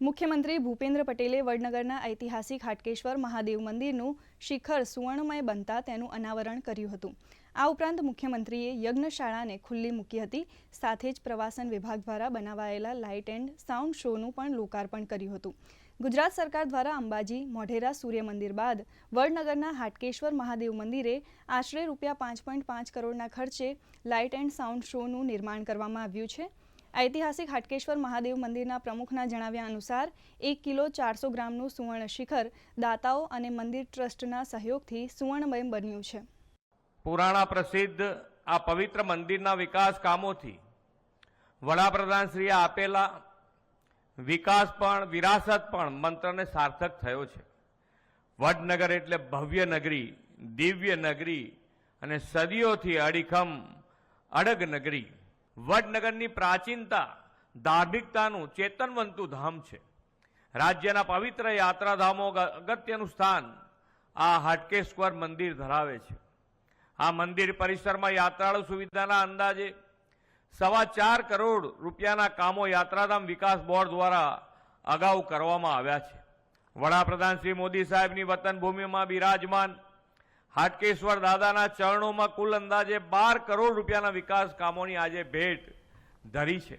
મુખ્યમંત્રી ભૂપેન્દ્ર પટેલે વડનગરના ઐતિહાસિક હાટકેશ્વર મહાદેવ મંદિરનું શિખર સુવર્ણમય બનતા તેનું અનાવરણ કર્યું હતું। આ ઉપરાંત મુખ્યમંત્રીએ યજ્ઞશાળાને ખુલ્લી મૂકી હતી। સાથે જ પ્રવાસન વિભાગ દ્વારા બનાવાયેલા લાઇટ એન્ડ સાઉન્ડ શોનું પણ લોકાર્પણ કર્યું હતું। ગુજરાત સરકાર દ્વારા અંબાજી મોઢેરા સૂર્ય મંદિર બાદ વડનગરના હાટકેશ્વર મહાદેવ મંદિરે આશરે ₹5.5 કરોડના ખર્ચે લાઇટ એન્ડ સાઉન્ડ શોનું નિર્માણ કરવામાં આવ્યું છે। ऐतिहासिक हाटकेश्वर महादेव मंदिरना प्रमुखना जणाव्या अनुसार 1 किलो 400 ग्रामનું સુવર્ણ શિખર દાતાઓ અને મંદિર ટ્રસ્ટના સહયોગથી સુવર્ણમય બન્યું છે। પુરાણા પ્રસિદ્ધ આ પવિત્ર મંદિરના વિકાસ કામોથી વડાપ્રધાનશ્રીએ આપેલા વિકાસ પણ વિરાસત પણ મંત્રને સાર્થક થયો છે। વડનગર એટલે ભવ્ય નગરી, દિવ્ય નગરી અને સદીઓથી અડીખમ અડગ નગરી। વડનગરની પ્રાચીનતા ધાર્મિકતાનું ચેતનવંતું ધામ છે। રાજ્યના પવિત્ર યાત્રાધામો અગત્યનું સ્થાન આ હાટકેશ્વર મંદિર ધરાવે છે। આ મંદિર પરિસરમાં યાત્રાળુ સુવિધાના અંદાજે ₹4.25 કરોડ રૂપિયાના કામો યાત્રાધામ વિકાસ બોર્ડ દ્વારા અગાઉ કરવામાં આવ્યા છે। વડાપ્રધાન શ્રી મોદી સાહેબની વતન ભૂમિમાં બિરાજમાન हाटकेश्वर दादाना चरणों में कुल अंदाजे 12 करोड़ रूपियाना विकास कामोनी आजे भेट धरी है।